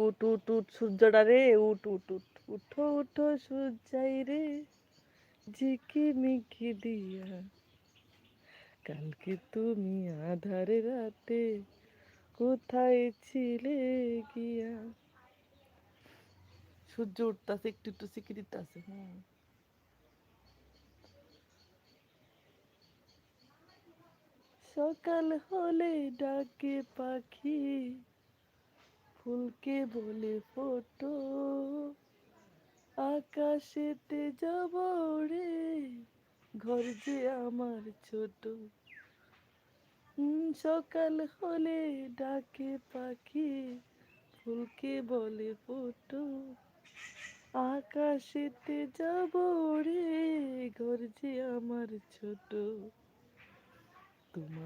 উঠ উঠ উঠ সূর্যটা রে, উঠ উঠ উঠ, উঠো উঠো সূর্যাই রে, ঝিকিমিকি দিয়া, কালকে তুমি আধারে রাতে কোথায় ছিলে গিয়া। সূর্য উঠতাছে, একটু একটু সিকি দিতেছে। সকাল হলে ডাকে পাখি, ফুলকে বলে ফোটো, আকাশেতে যাব রে, ঘর যে আমার ছোট। সকাল হলে ডাকে পাখি, ফুলকে বলে ফোটো, আকাশেতে যাব রে, ঘর যে আমার ছোট। তোমার